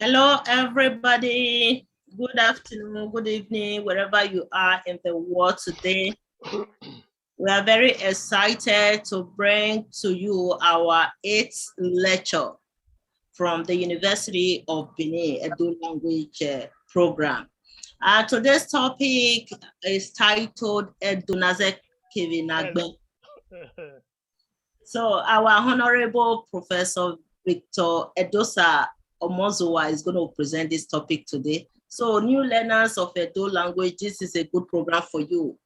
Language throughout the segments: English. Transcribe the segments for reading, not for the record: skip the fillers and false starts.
Hello, everybody. Good afternoon, good evening, wherever you are in the world today. We are very excited to bring to you our 8th lecture from the University of Benin Edo Language Program. Today's topic is titled Edunaze Kevinagbe. So our Honorable Professor Victor Edosa Omozowa is going to present this topic today. So new learners of Edo language, this is a good program for you.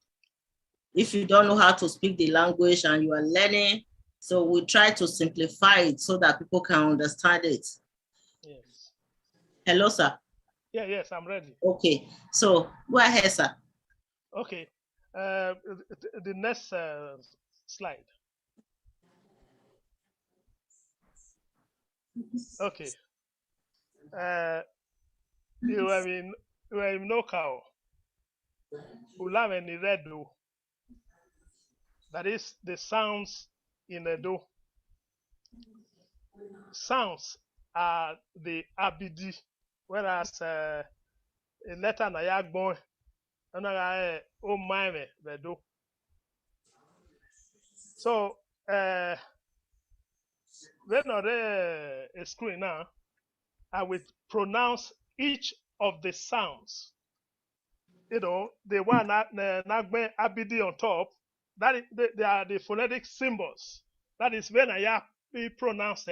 If you don't know how to speak the language and you are learning, so we try to simplify it so that people can understand it. Yes. Hello, sir. Yes, I'm ready. Okay, so go ahead, sir. Okay. The next slide. Okay. You are in Nokao. Ulame ni redo. That is the sounds in Edo. Sounds are the abidi, whereas a letter na yagbon, another oh my Edo. So when on a screen now, I will pronounce each of the sounds. You know, the one Nagbe Abidi on top, they are the phonetic symbols. That is when I pronounce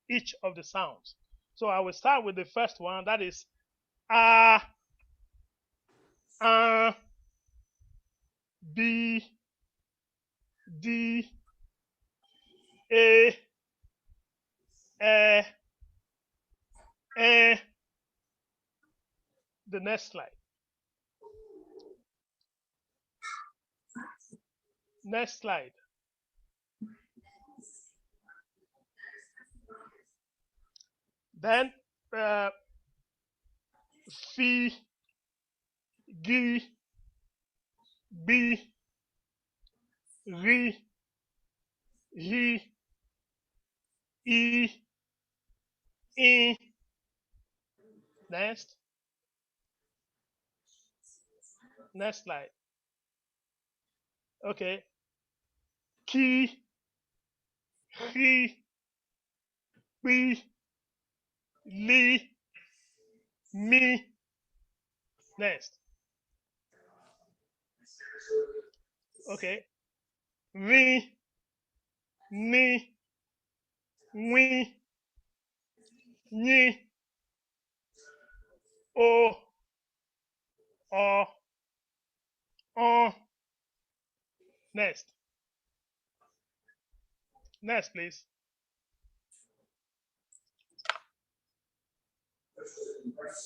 each of the sounds. So I will start with the first one. That is A, B, D, A, E. The next slide. Next slide. Then Fi, Gi, Bi, Ri, Hi, I, In. Next. Next slide. Okay. Ki, Hi, Pi, Li, Mi. Next. Okay. Ri, Ni, Wi, Ni, O, On. Next. Next, please.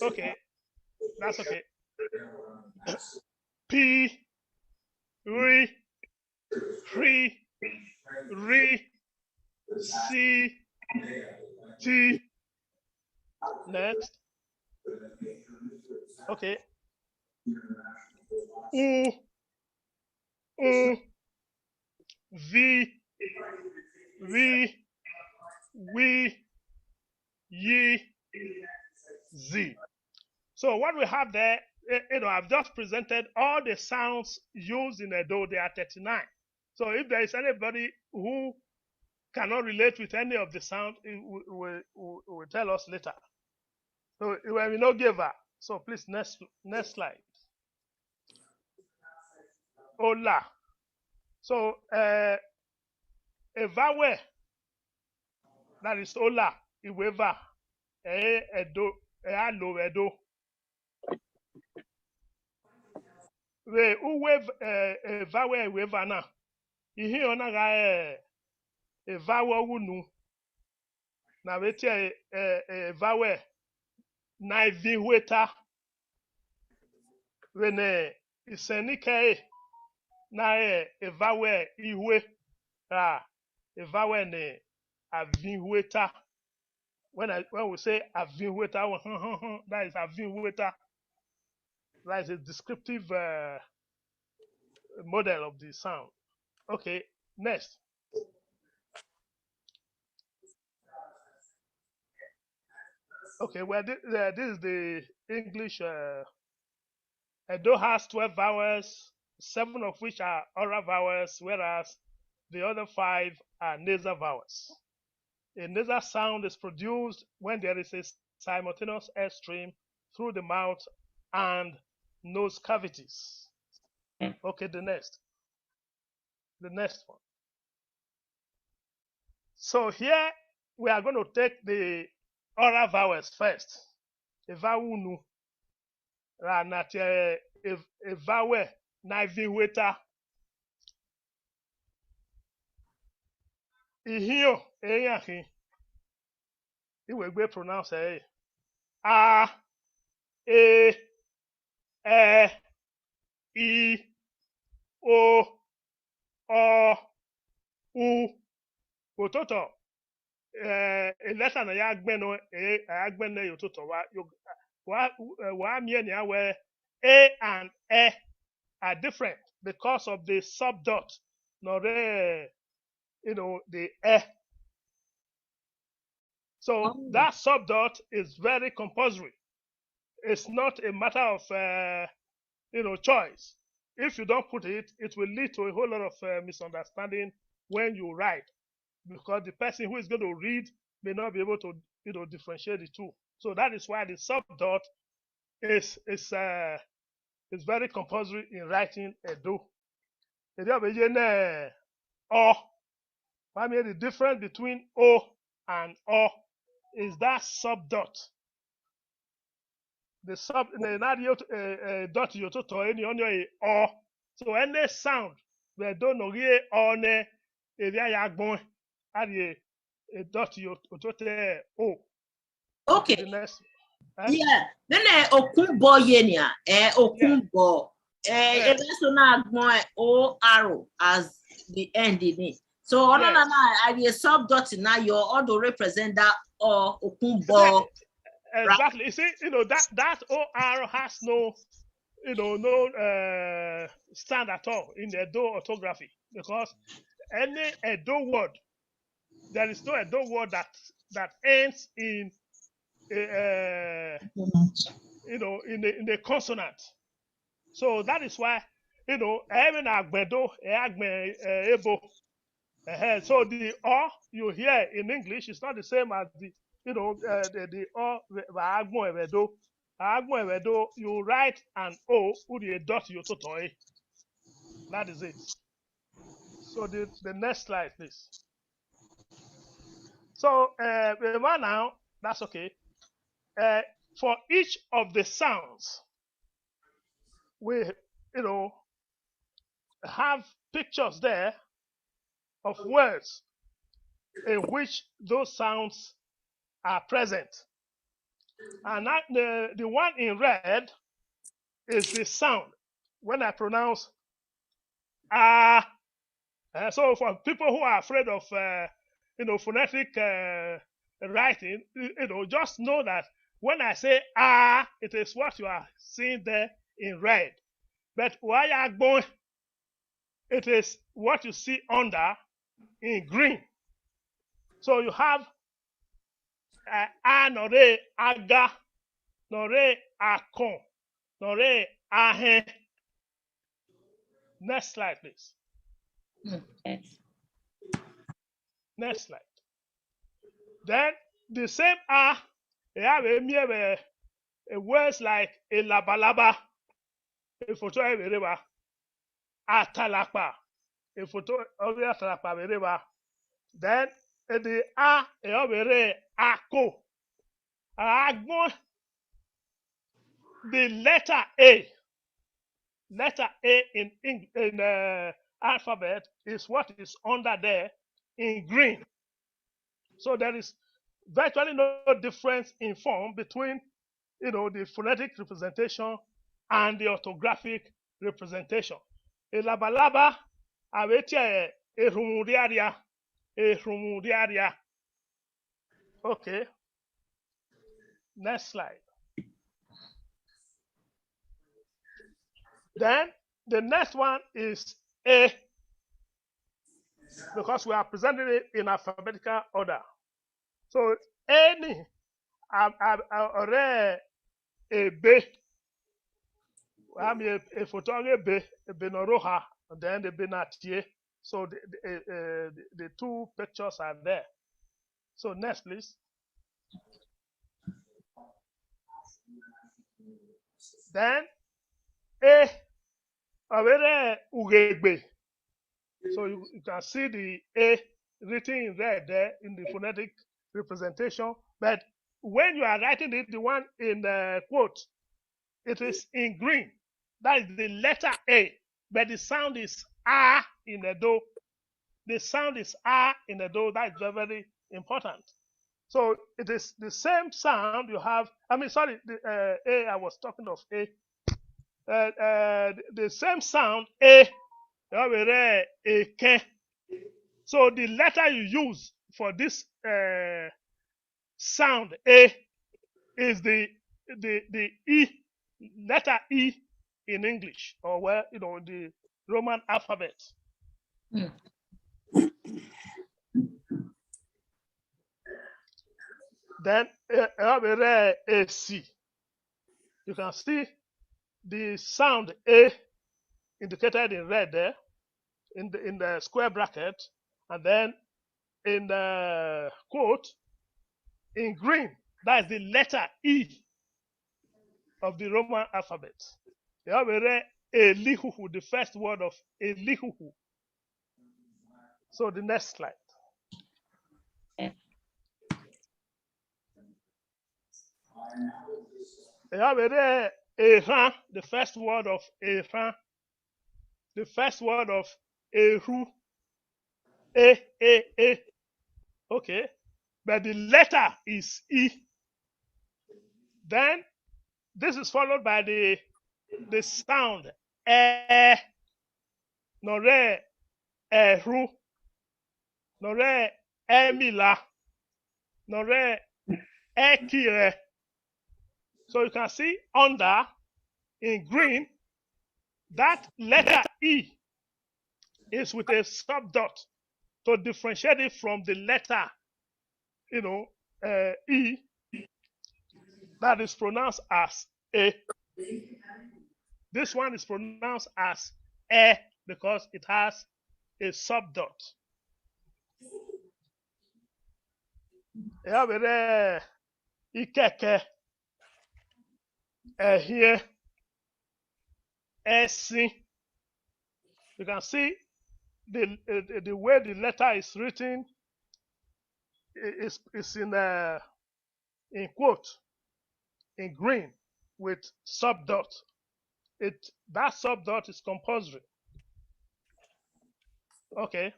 Okay. That's okay. P, Ri, Ri, Ri, C, T. Next. Okay. U, V, V, We, Yi, Z. So what we have there, I've just presented all the sounds used in Edo. There are 39. So if there is anybody who cannot relate with any of the sound, it will tell us later. So we no giver. So please next slide. Ola. So a vowel that is Ola, Iweva, Edo, Alo Edo. We uwe vowel Iweva na. Ihe ona ga vowel wunu. Na wetie vowel na iviweta. When isenike na vowel iwe vowel ne avinweta. When we say avinweta, that is avinweta. That is a descriptive model of the sound. Okay, next. Okay, well, this is the English. Edo has 12 vowels, 7 of which are oral vowels, whereas the other 5 are nasal vowels. A nasal sound is produced when there is a simultaneous airstream through the mouth and nose cavities. Okay, the next one. So here we are going to take the oral vowels first. Evawunu, ranate evawe, naiviweta. Ihio, eyahi. Iwegbe pronounce a, e, i, o, u. Ụtụtụ eleta na ya agbeno agbene ụtụtụ wa mie na where a and e are different because of the subdot no the the e. So that subdot is very compulsory. It's not a matter of choice. If you don't put it, it will lead to a whole lot of misunderstanding when you write, because the person who is going to read may not be able to differentiate the two. So that is why the subdot is very compulsory in writing Edo. O. I mean, the difference between O and O is that subdot. The sub dot yototo any onyo O. So any sound we don't know on area yagbon a dot yotote O. Okay. The next. Yeah. Then okunbo yenia okunbo. So now O arrow as the end in it. So I the sub dot now your auto represent that or okunbo. Exactly. You see, that OR has no stand at all in the Edo orthography, because any Edo word, there is no Edo word that ends in in a consonant. So that is why even agbedo, ebo. So the O you hear in English is not the same as the the O evedo. You write an O with a dot you totoy. That is it. So the next slide, please. So now that's okay. For each of the sounds, we have pictures there of words in which those sounds are present. And the one in red is the sound when I pronounce ah. So for people who are afraid of phonetic writing, just know that when I say ah, it is what you are seeing there in red. But while you are going, it is what you see under in green. So you have a nore aga, nore akon, nore ahe. Next slide, please. Okay. Next slide. Then the same a have a words like a labalaba, a photo of atalapa, a photo of atalapa. Then the a ako. Agbon, the letter A in alphabet is what is under there in green. So there is virtually no difference in form between the phonetic representation and the orthographic representation. Elabalaba awetia erumudiaria. Okay. Next slide. Then the next one is A, because we are presenting it in alphabetical order. So any Ore ebe. I'm a photographer, a benoroha, and then the benatie. So the two pictures are there. So next, please. Then a awere ugegbe. So you can see the a written in red there in the phonetic representation. But when you are writing it, the one in the quote, it is in green. That is the letter A, but the sound is R in the do. The sound is R in the do. That is very, very important. So it is the same sound you have. I mean, sorry, the A, I was talking of A. The same sound A. So the letter you use for this sound A is the E, letter E in English, or the Roman alphabet. Mm. Then a C. You can see the sound A indicated in red there in the square bracket, and then in the quote in green, that is the letter E of the Roman alphabet. Elihuhu, the first word of Elihuhu. So the next slide. Ehan, the first word of Ehan, the first word of Ehu, E. Okay, but the letter is E. Then this is followed by the sound nore Ehu, nore Emila, nore Ekire. So you can see under in green that letter E is with a subdot to differentiate it from the letter, E that is pronounced as A. This one is pronounced as E because it has a subdot. Ikeke, here, Esi. You can see the way the letter is written is in quote in green with subdot. That subdot is compulsory. Okay,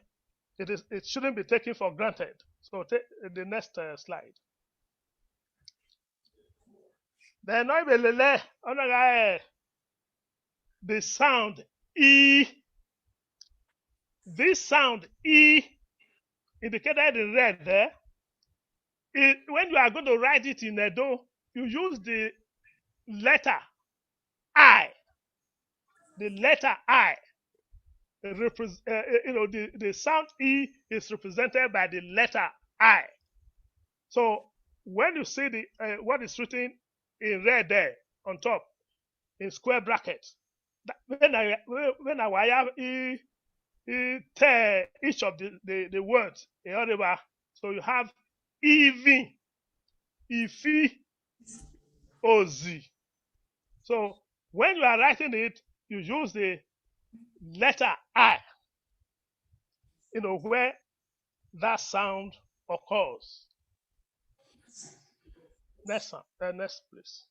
it shouldn't be taken for granted. So take the next slide. Then the sound E. This sound E indicated in red there. When you are going to write it in Edo, you use the letter I. The letter I. The sound E is represented by the letter I. So when you see what is written in red there on top in square brackets, when I have each of the words in order, so you have even, ifi, ozi. So when you are writing it, you use the letter I, where that sound occurs. Next please.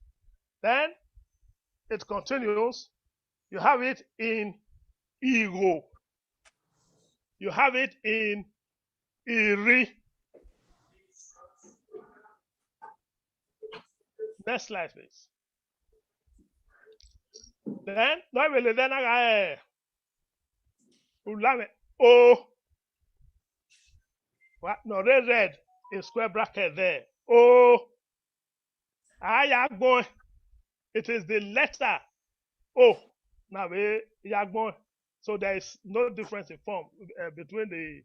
Then it continues. You have it in Igbo. You have it in Iri. Next slide, please. Then O. What? No, red in square bracket there. O. Ayagbon. It is the letter O. Now yagbon. So there is no difference in form between the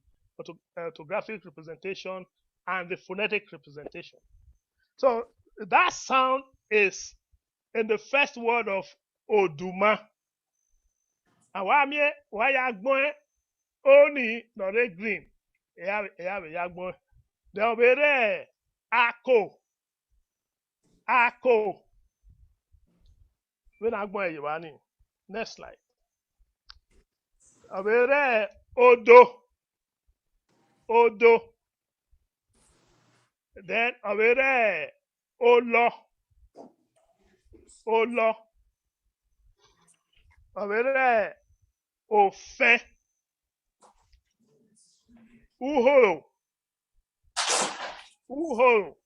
orthographic representation and the phonetic representation. So that sound is in the first word of Oduma. And why ya gbon oni not a green. Ya gbon. There be there ako. Ako. When I gbon you wani. Next slide. Be there odo. Odo. Then be there olo. Olo. Be there ofe. Uho. Uho.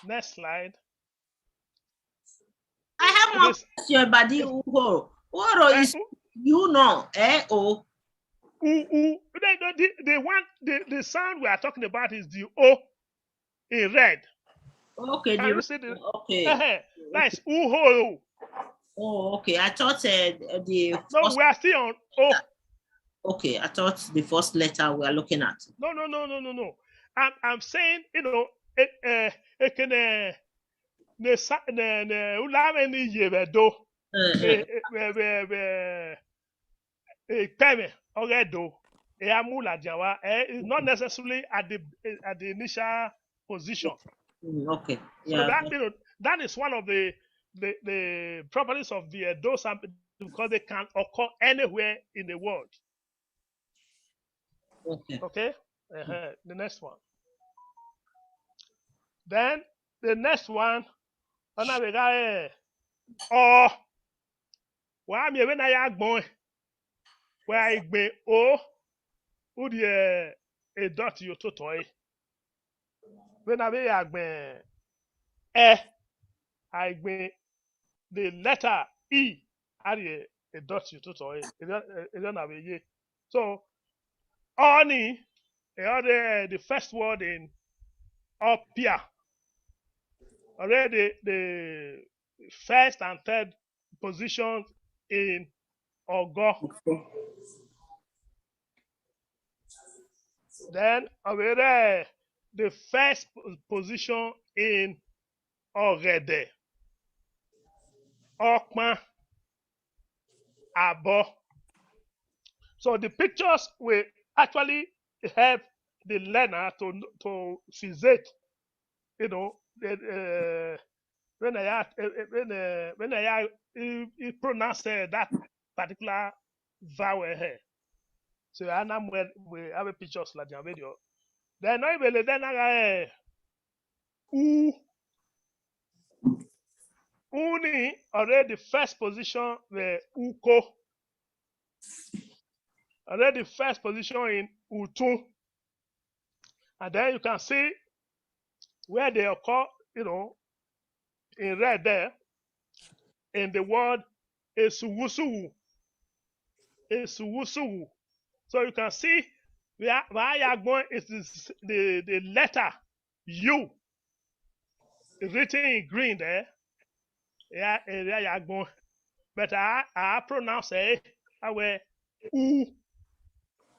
Next slide. I have more question about the Uhoro. Uhoro is you know, oh. The sound we are talking about is the O in red. Okay, Can you see the okay. That's Uho. Oh, okay. I thought the No, we are still on O. Okay, I thought the first letter we are looking at. No. I'm saying, you know, it can ne ulame ni yebedo. Peme already. It's not necessarily at the initial position. Okay. Yeah. So that is one of the properties of the Edo sample, because they can occur anywhere in the world. Okay. The next one. Then the next one, or why me when I gbon where I gbe o udi a dot you to toy. When I be agbe I gbe the letter E are a dot you to toy. It don't have a ye. So Oni the first word in Opia. Already the first and third positions in Ogo. Then already the first position in Orede. Okma. Abo. So the pictures will actually help the learner to seize, you know, when I pronounce that particular vowel here. So we have a pictures like the video. Then I will then u uni already first position where uko. Already first position in utu. And then you can see where they occur, you know, in red there, in the word esuwusuwu. Esuwusuwu. So you can see where Ayagbon is the letter U written in green there. Yeah, Ayagbon. But I pronounce it U,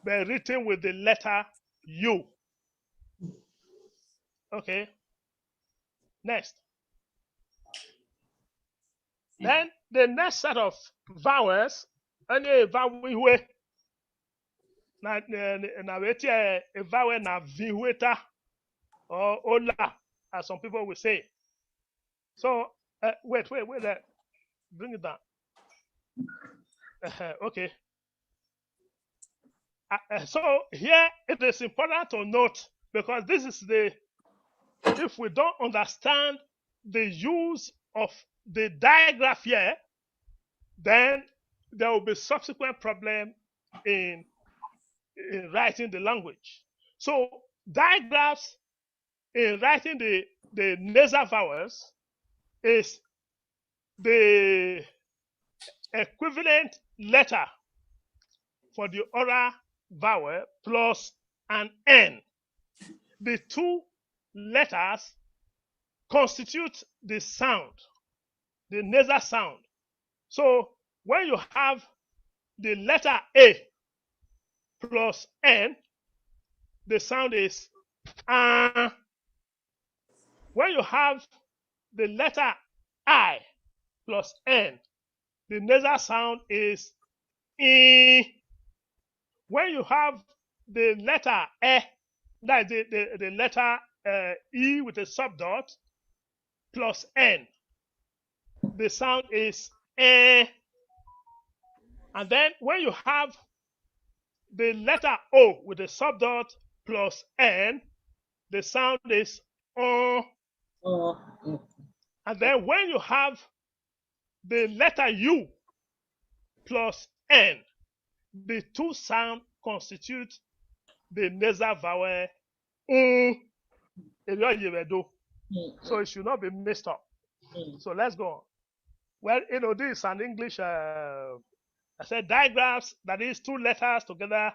but written with the letter U. Okay. Next. Then the next set of vowels, any vowel na weti a vowel na vihueta or ola, as some people will say. So wait, bring it down. Okay. So here it is important to note, because this is if we don't understand the use of the digraph here, then there will be subsequent problem in writing the language. So digraphs in writing the nasal vowels is the equivalent letter for the oral vowel plus an N. The two letters constitute the sound, the nasal sound. So when you have the letter A plus N, the sound is When you have the letter I plus N, the nasal sound is I. When you have the letter E, that is the letter E with a subdot plus N, the sound is E. And then when you have the letter O with a subdot plus N, the sound is O. Oh. And then when you have the letter U plus N, the two sounds constitute the nasal vowel so it should not be mixed up. So let's go on. Well, this is an English, I said digraphs, that is two letters together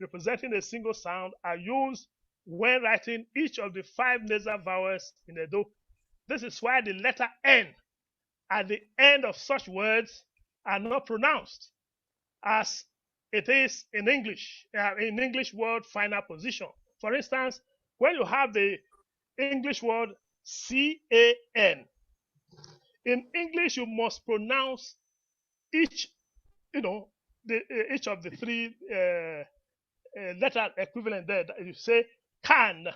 representing a single sound, are used when writing each of the 5 nasal vowels in Edo. This is why the letter N at the end of such words are not pronounced as it is in English word final position. For instance, when you have the English word CAN, in English you must pronounce each, each of the 3 letter equivalent there. You say can,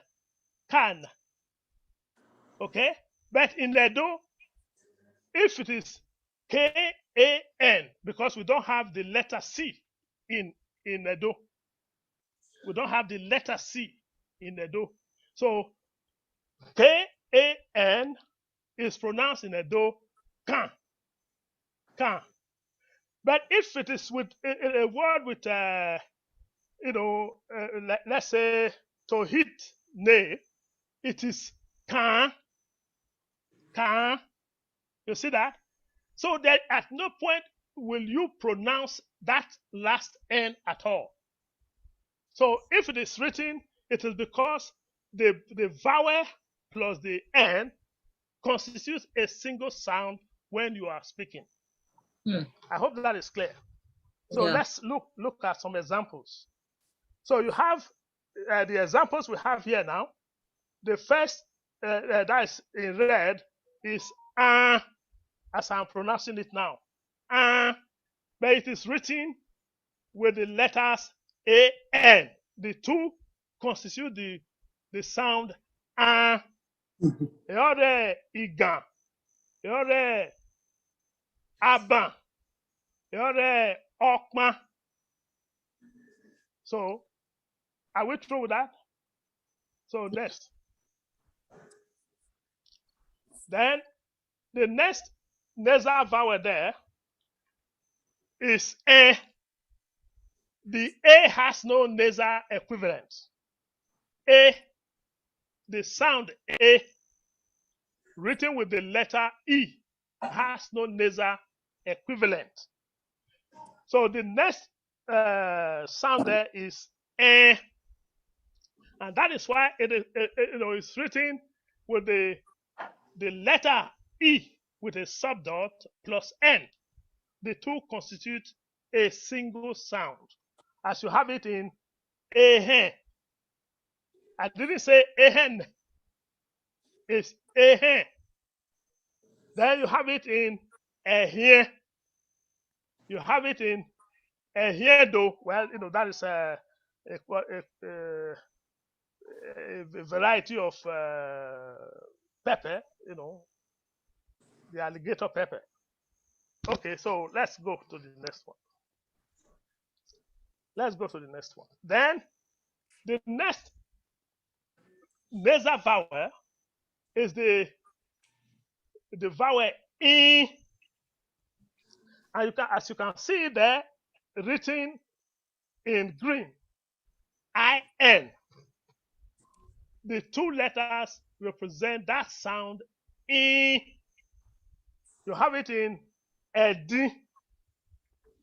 okay? But in Edo, if it is KAN, because we don't have the letter C in Edo, we don't have the letter C in Edo. So KAN is pronounced in Edo can. But if it is with a word with let's say to hit ne, it is can. You see that? So that at no point will you pronounce that last N at all. So if it is written, it is because the vowel plus the N constitutes a single sound when you are speaking. I hope that is clear. So let's look at some examples. So you have the examples we have here now. The first that is in red is as I'm pronouncing it now. But it is written with the letters AN. The two constitute the sound Yore igan, yore aban, yore okma. So are we through with that? So next. Then the next nasal vowel there is A. The A has no nasal equivalent. A, the sound A, written with the letter E, has no nasal equivalent. So the next sound there is A. And that is why it's written with the letter E with a subdot plus N. The two constitute a single sound, as you have it in ehen. I didn't say ehen. It's ehen. Then you have it in ehie. You have it in ehiedo. Well, that is a variety of pepper, the alligator pepper. Okay, so let's go to the next one. Then the next nasal vowel is the vowel I. And as you can see there, written in green, IN. The two letters represent that sound I. You have it in Edi.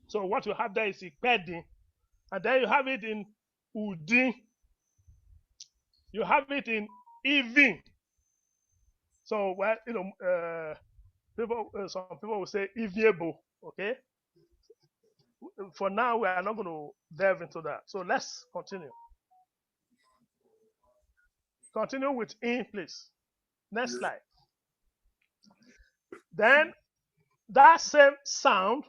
So what you have there is Ipedi. And then you have it in Udi. You have it in Ivi. So, well, some people will say Iviebo, okay? For now, we are not going to delve into that. So let's continue. Continue with in, please. Next slide. Then that same sound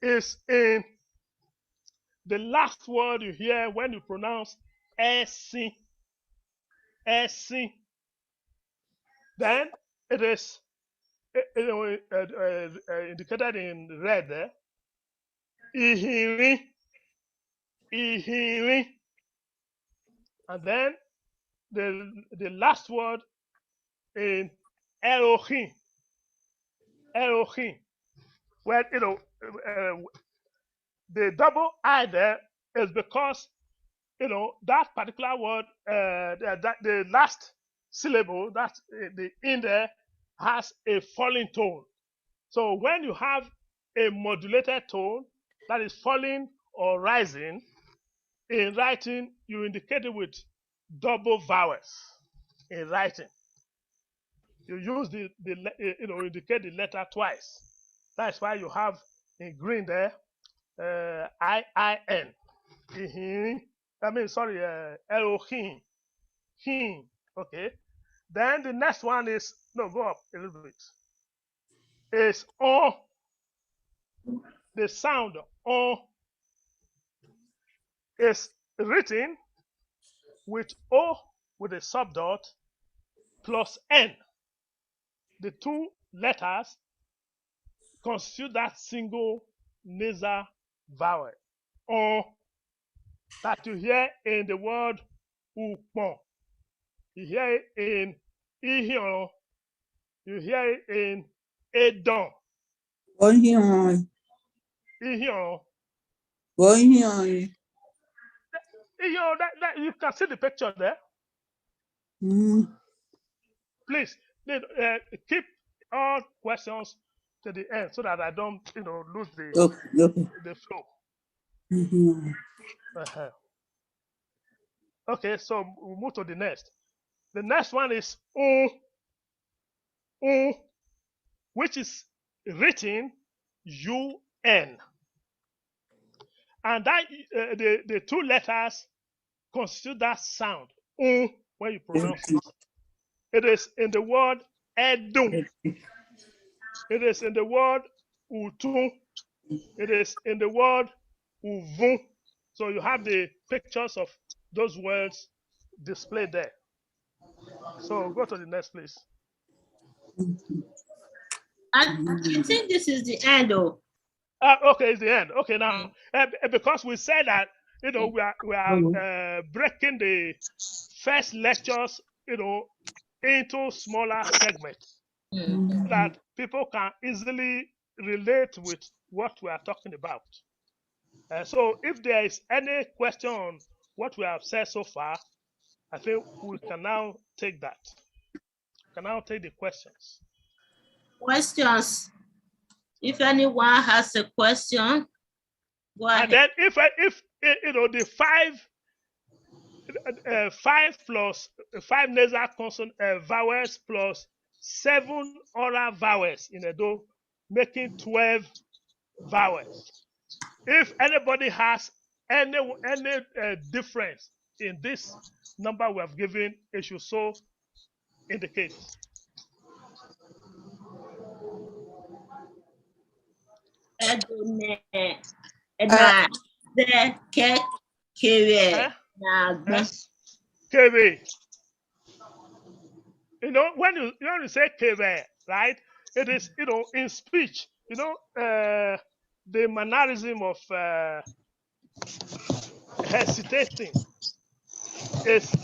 is in the last word you hear when you pronounce esi, esi. Then it is indicated in red there. Ihiri, ihiri. And then the last word in Elohim, Elohim. Well, the double I there is because that particular word, the last syllable, that the in there has a falling tone. So when you have a modulated tone that is falling or rising, in writing you indicate it with double vowels. In writing, you use indicate the letter twice. That's why you have in green there IIN. Elohim. Him. Okay. Then the next one is go up a little bit. Is O. The sound O is written with O with a subdot plus N. The two letters constitute that single nasal vowel. O that you hear in the word upon. You hear it in ihion. You hear it in edon. Ihion. Ihion. Ihion. That you can see the picture there. Please keep all questions to the end so that I don't lose the flow. Okay, so we'll move to the next. The next one is which is written UN. And that the two letters constitute that sound when you pronounce it. It is in the word edun. It is in the word utun. It is in the word uvun. So you have the pictures of those words displayed there. So go to the next, please. I think this is the end, though. Okay, it's the end. Okay, now because we said that we are breaking the first lectures into smaller segments so that people can easily relate with what we are talking about. So if there is any question on what we have said so far, I think we can now take that. We can now take the questions. Questions. If anyone has a question, go ahead. And then if the five plus 5 nasal consonant vowels plus 7 oral vowels in a do, making 12 vowels. If anybody has any difference in this number we have given, it should so indicate. When you say kebe, right? It is in speech. The mannerism of hesitating is